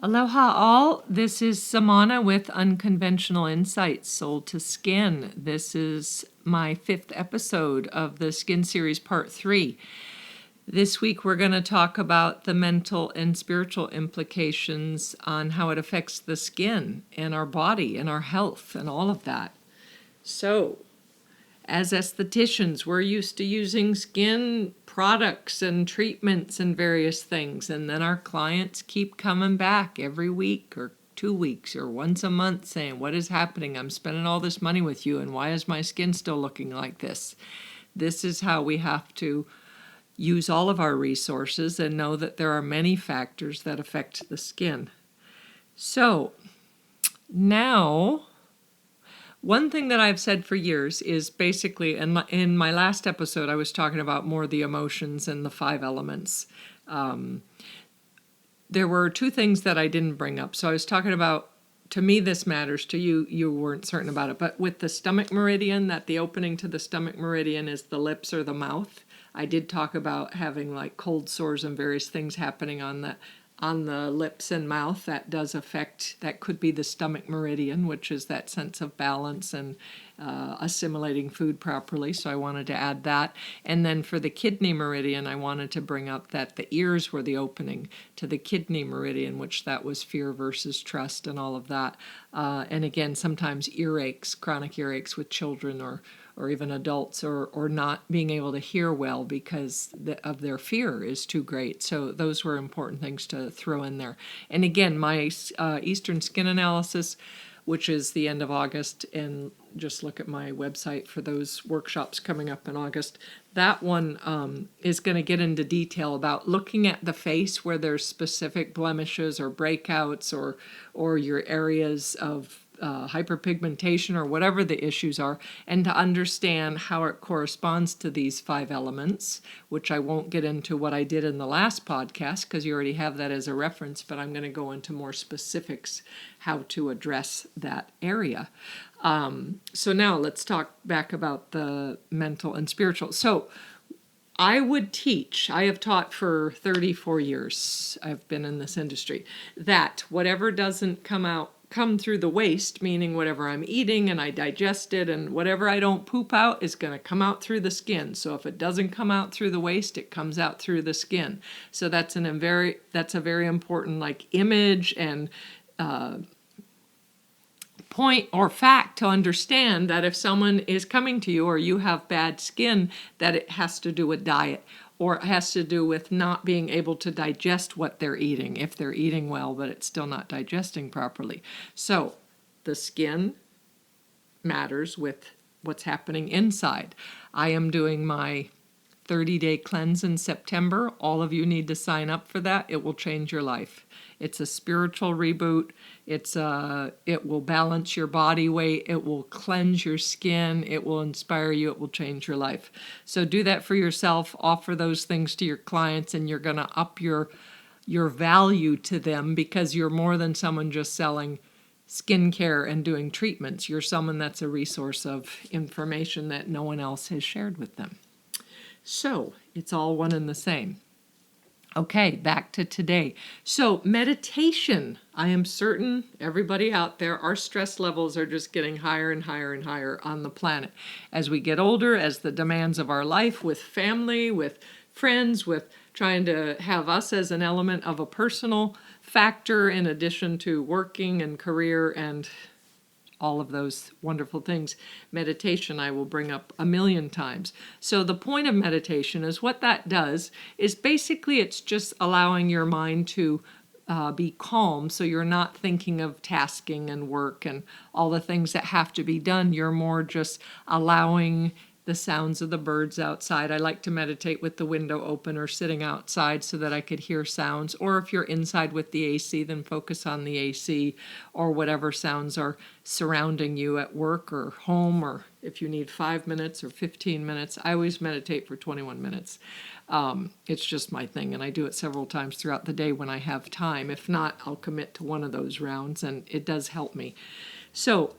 Aloha all, this is Samana with Unconventional Insights, Soul to Skin. This is my 5th episode of the Skin Series Part 3. This week we're going to talk about the mental and spiritual implications on how it affects the skin and our body and our health and all of that. So, as estheticians, we're used to using skin products and treatments and various things, and then our clients keep coming back every week or 2 weeks or once a month saying, what is happening? I'm spending all this money with you, and why is my skin still looking like this? This is how we have to use all of our resources and know that there are many factors that affect the skin. So now, one thing that I've said for years is basically, in my last episode, I was talking about more the emotions and the 5 elements. There were 2 things that I didn't bring up. So I was talking about, to me this matters, to you, you weren't certain about it. But with the stomach meridian, that the opening to the stomach meridian is the lips or the mouth. I did talk about having like cold sores and various things happening on the lips and mouth. That does affect, that could be the stomach meridian, which is that sense of balance and assimilating food properly. So I wanted to add that. And then for the kidney meridian, I wanted to bring up that the ears were the opening to the kidney meridian, which that was fear versus trust and all of that. And again, sometimes earaches, chronic earaches with children or even adults, or not being able to hear well because of their fear is too great. So those were important things to throw in there. And again, my Eastern Skin Analysis, which is the end of August, and just look at my website for those workshops coming up in August. That one is going to get into detail about looking at the face where there's specific blemishes or breakouts or your areas of hyperpigmentation or whatever the issues are, and to understand how it corresponds to these 5 elements, which I won't get into what I did in the last podcast because you already have that as a reference, but I'm going to go into more specifics how to address that area. So now let's talk back about the mental and spiritual. So I would teach, I have taught for 34 years, I've been in this industry, that whatever doesn't come through the waste, meaning whatever I'm eating and I digest it, and whatever I don't poop out is going to come out through the skin. So if it doesn't come out through the waste, it comes out through the skin. So that's a very important like image and point or fact to understand, that if someone is coming to you or you have bad skin, that it has to do with diet, or it has to do with not being able to digest what they're eating, if they're eating well but it's still not digesting properly. So the skin matters with what's happening inside. I am doing my 30-day cleanse in September. All of you need to sign up for that. It will change your life. It's a spiritual reboot. It will balance your body weight. It will cleanse your skin. It will inspire you. It will change your life. So do that for yourself. Offer those things to your clients, and you're going to up your value to them, because you're more than someone just selling skincare and doing treatments. You're someone that's a resource of information that no one else has shared with them. So it's all one and the same. Okay, back to today. So meditation, I am certain everybody out there, our stress levels are just getting higher and higher and higher on the planet. As we get older, as the demands of our life with family, with friends, with trying to have us as an element of a personal factor in addition to working and career and all of those wonderful things. Meditation I will bring up a million times. So the point of meditation is, what that does is basically it's just allowing your mind to be calm, so you're not thinking of tasking and work and all the things that have to be done. You're more just allowing the sounds of the birds outside. I like to meditate with the window open or sitting outside so that I could hear sounds. Or if you're inside with the AC, then focus on the AC or whatever sounds are surrounding you at work or home, or if you need 5 minutes or 15 minutes. I always meditate for 21 minutes. It's just my thing, and I do it several times throughout the day when I have time. If not, I'll commit to one of those rounds, and it does help me. So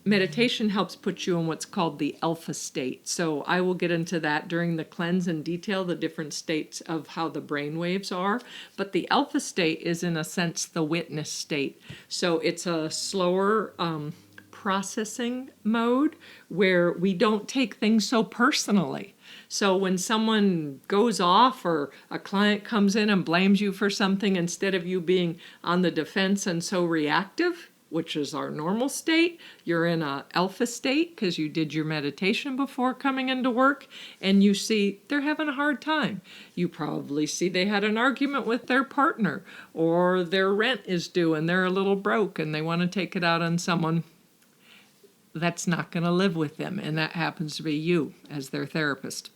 meditation helps put you in what's called the alpha state. So I will get into that during the cleanse in detail, the different states of how the brain waves are. But the alpha state is, in a sense, the witness state. So it's a slower processing mode where we don't take things so personally. So when someone goes off or a client comes in and blames you for something, instead of you being on the defense and so reactive, which is our normal state, you're in a alpha state because you did your meditation before coming into work, and you see they're having a hard time. You probably see they had an argument with their partner, or their rent is due and they're a little broke and they want to take it out on someone that's not going to live with them, and that happens to be you as their therapist.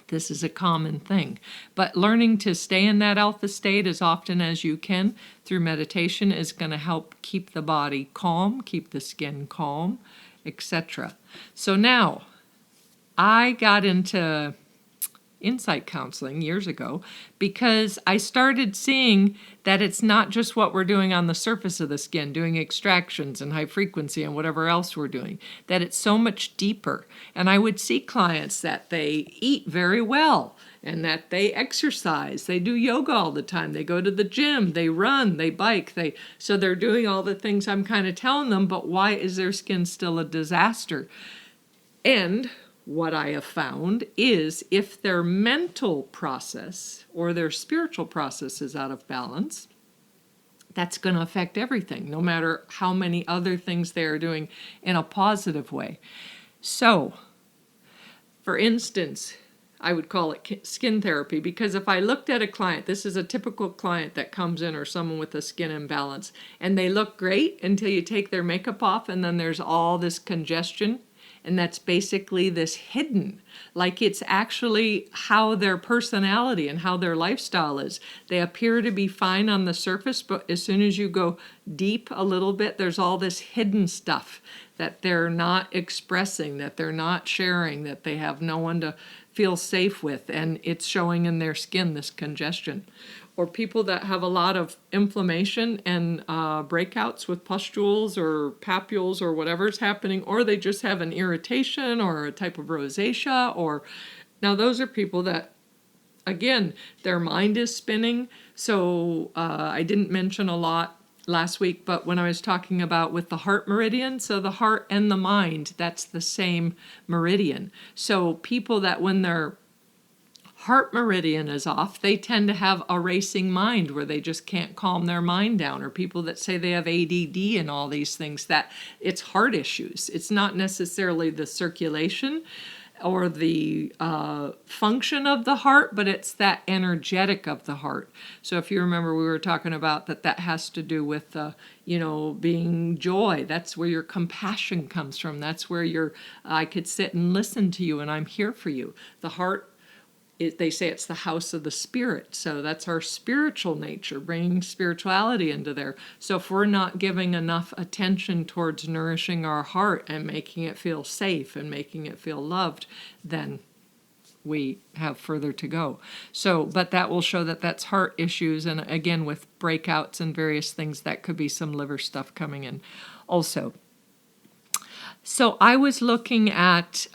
This is a common thing. But learning to stay in that alpha state as often as you can through meditation is going to help keep the body calm, keep the skin calm, etc. So now, I got into insight counseling years ago because I started seeing that it's not just what we're doing on the surface of the skin, doing extractions and high frequency and whatever else we're doing, that it's so much deeper. And I would see clients that they eat very well and that they exercise, they do yoga all the time, they go to the gym, they run, they bike, so they're doing all the things I'm kind of telling them, but why is their skin still a disaster? And what I have found is if their mental process or their spiritual process is out of balance, that's going to affect everything, no matter how many other things they are doing in a positive way. So, for instance, I would call it skin therapy, because if I looked at a client, this is a typical client that comes in, or someone with a skin imbalance, and they look great until you take their makeup off, and then there's all this congestion. And that's basically this hidden, like it's actually how their personality and how their lifestyle is. They appear to be fine on the surface, but as soon as you go deep a little bit, there's all this hidden stuff that they're not expressing, that they're not sharing, that they have no one to feel safe with, and it's showing in their skin, this congestion. Or people that have a lot of inflammation and breakouts with pustules or papules or whatever's happening, or they just have an irritation or a type of rosacea. Or now those are people that, again, their mind is spinning. So I didn't mention a lot last week, but when I was talking about with the heart meridian, so the heart and the mind, that's the same meridian. So people that when their heart meridian is off, they tend to have a racing mind where they just can't calm their mind down. Or people that say they have ADD and all these things, that it's heart issues. It's not necessarily the circulation or the function of the heart, but it's that energetic of the heart. So if you remember, we were talking about that has to do with, being joy. That's where your compassion comes from. That's where I could sit and listen to you and I'm here for you. The heart, they say it's the house of the spirit. So that's our spiritual nature, bringing spirituality into there. So if we're not giving enough attention towards nourishing our heart and making it feel safe and making it feel loved, then we have further to go. So, but that will show that that's heart issues. And again, with breakouts and various things, that could be some liver stuff coming in also. So I was looking at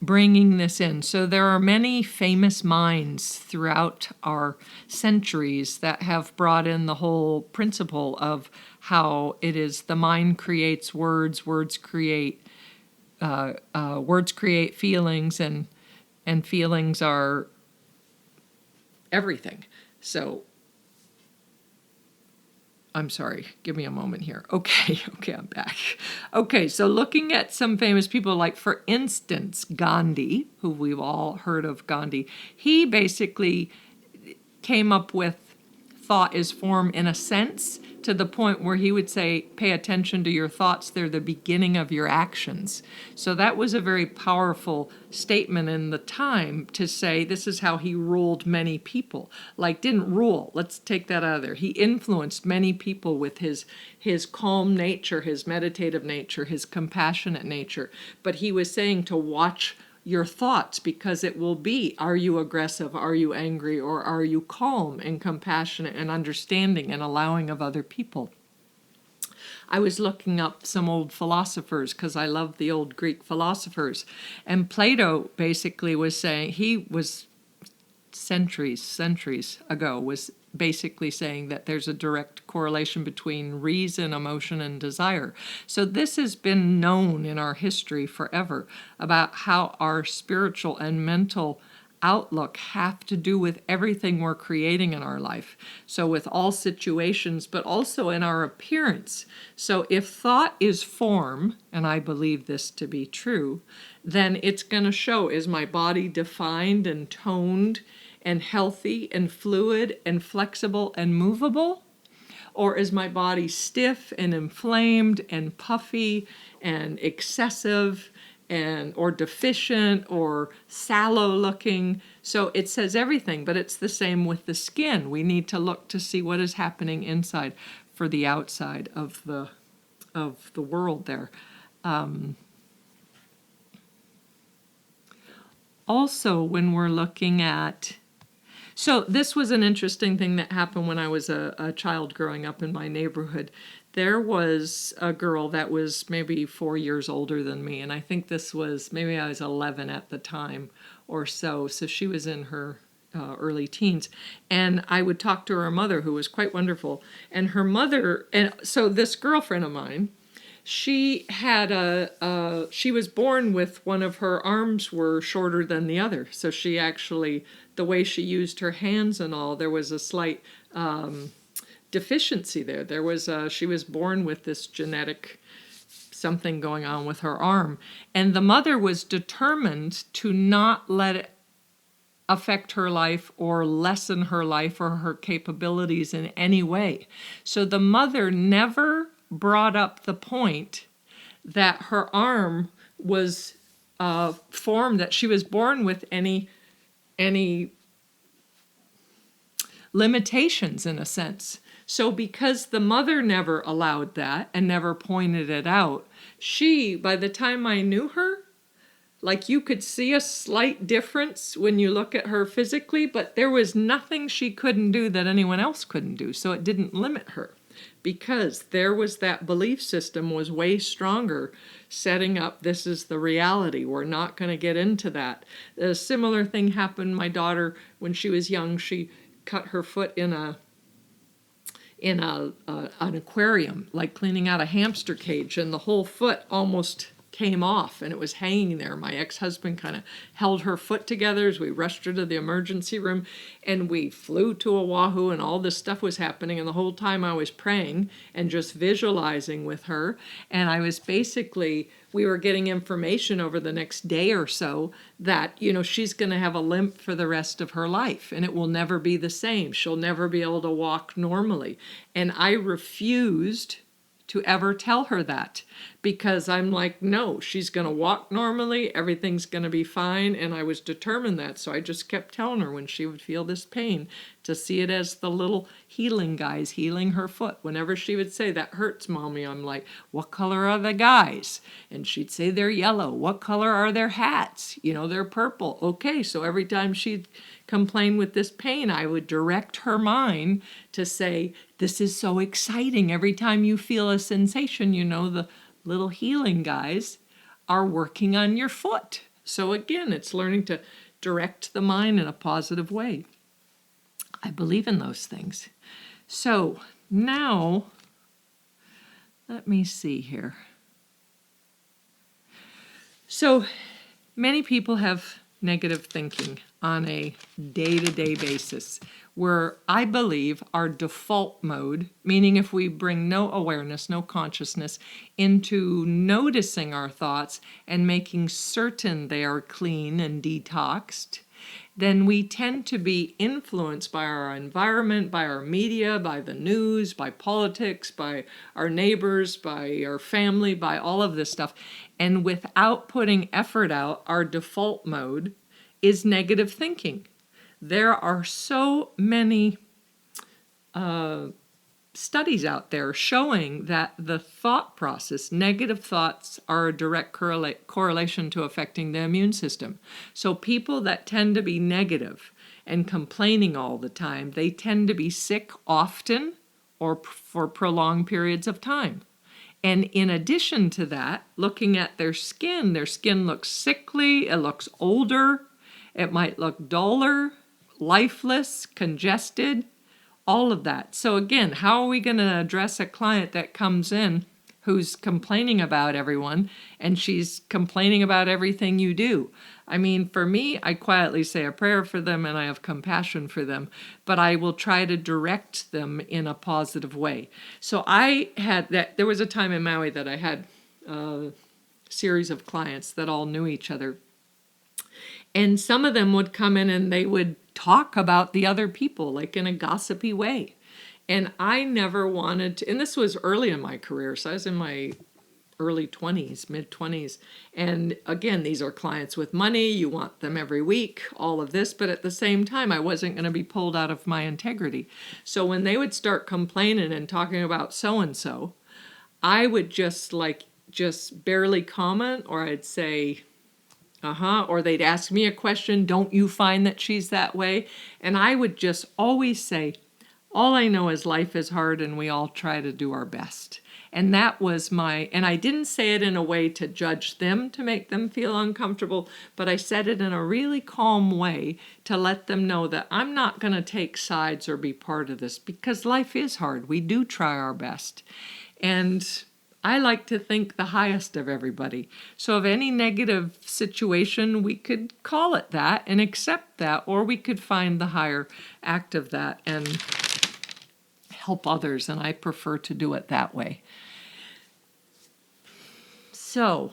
bringing this in. So there are many famous minds throughout our centuries that have brought in the whole principle of how it is the mind creates words, words create feelings, and feelings are everything. So I'm sorry, give me a moment here. Okay, I'm back. Okay, so looking at some famous people, like for instance, Gandhi, who we've all heard of Gandhi, he basically came up with thought is form in a sense, to the point where he would say, pay attention to your thoughts, they're the beginning of your actions. So that was a very powerful statement in the time to say this is how he ruled many people. Like, didn't rule, let's take that out of there. He influenced many people with his calm nature, his meditative nature, his compassionate nature. But he was saying to watch your thoughts, because it will be, are you aggressive, are you angry, or are you calm and compassionate and understanding and allowing of other people? I was looking up some old philosophers because I love the old Greek philosophers. And Plato basically was saying, he was centuries ago, was basically saying that there's a direct correlation between reason, emotion, and desire. So this has been known in our history forever about how our spiritual and mental outlook have to do with everything we're creating in our life. So with all situations, but also in our appearance. So if thought is form, and I believe this to be true, then it's going to show, is my body defined and toned and healthy and fluid and flexible and movable? Or is my body stiff and inflamed and puffy and excessive and or deficient or sallow looking? So it says everything, but it's the same with the skin. We need to look to see what is happening inside for the outside of the world there. Also, when we're looking at, so this was an interesting thing that happened when I was a child growing up in my neighborhood. There was a girl that was maybe 4 years older than me, and I think this was, maybe I was 11 at the time or so. So she was in her early teens, and I would talk to her mother, who was quite wonderful. And her mother, and so this girlfriend of mine, she had she was born with one of her arms were shorter than the other. So she actually, the way she used her hands and all, there was a slight deficiency there. There was she was born with this genetic something going on with her arm. And the mother was determined to not let it affect her life or lessen her life or her capabilities in any way. So the mother never brought up the point that her arm was formed, that she was born with any limitations in a sense. So because the mother never allowed that and never pointed it out, she, by the time I knew her, like you could see a slight difference when you look at her physically, but there was nothing she couldn't do that anyone else couldn't do. So it didn't limit her, because there was that belief system was way stronger, setting up, this is the reality. We're not going to get into that. A similar thing happened. My daughter, when she was young, she cut her foot in an aquarium, like cleaning out a hamster cage, and the whole foot almost came off and it was hanging there. My ex-husband kind of held her foot together as we rushed her to the emergency room, and we flew to Oahu, and all this stuff was happening, and the whole time I was praying and just visualizing with her. And I was basically, we were getting information over the next day or so that, you know, she's going to have a limp for the rest of her life and it will never be the same. She'll never be able to walk normally. And I refused to ever tell her that, because I'm like, no, she's going to walk normally, everything's going to be fine, and I was determined that. So I just kept telling her when she would feel this pain to see it as the little healing guys healing her foot. Whenever she would say, that hurts, Mommy, I'm like, what color are the guys? And she'd say, they're yellow. What color are their hats? You know, they're purple. Okay, so every time she'd complain with this pain, I would direct her mind to say, this is so exciting. Every time you feel a sensation, you know, the little healing guys are working on your foot. So again, it's learning to direct the mind in a positive way. I believe in those things. So now, let me see here. So many people have negative thinking on a day-to-day basis, where I believe our default mode, meaning if we bring no awareness, no consciousness into noticing our thoughts and making certain they are clean and detoxed, then we tend to be influenced by our environment, by our media, by the news, by politics, by our neighbors, by our family, by all of this stuff. And without putting effort out, our default mode is negative thinking. There are so many studies out there showing that the thought process, negative thoughts, are a direct correlation to affecting the immune system. So people that tend to be negative and complaining all the time, they tend to be sick often or for prolonged periods of time. And in addition to that, looking at their skin looks sickly, it looks older, it might look duller, lifeless, congested, all of that. So again, how are we going to address a client that comes in who's complaining about everyone and she's complaining about everything you do? I mean, for me, I quietly say a prayer for them and I have compassion for them, but I will try to direct them in a positive way. So there was a time in Maui that I had a series of clients that all knew each other. And some of them would come in and they would talk about the other people, like in a gossipy way. And I never wanted to, and this was early in my career, so I was in my early 20s, mid 20s. And again, these are clients with money, you want them every week, all of this, but at the same time, I wasn't going to be pulled out of my integrity. So when they would start complaining and talking about so-and-so, I would just barely comment, or I'd say, or they'd ask me a question, don't you find that she's that way? And I would just always say, all I know is life is hard and we all try to do our best. And that was and I didn't say it in a way to judge them, to make them feel uncomfortable, but I said it in a really calm way to let them know that I'm not going to take sides or be part of this, because life is hard. We do try our best. And I like to think the highest of everybody. So if any negative situation, we could call it that and accept that, or we could find the higher act of that and help others. And I prefer to do it that way. So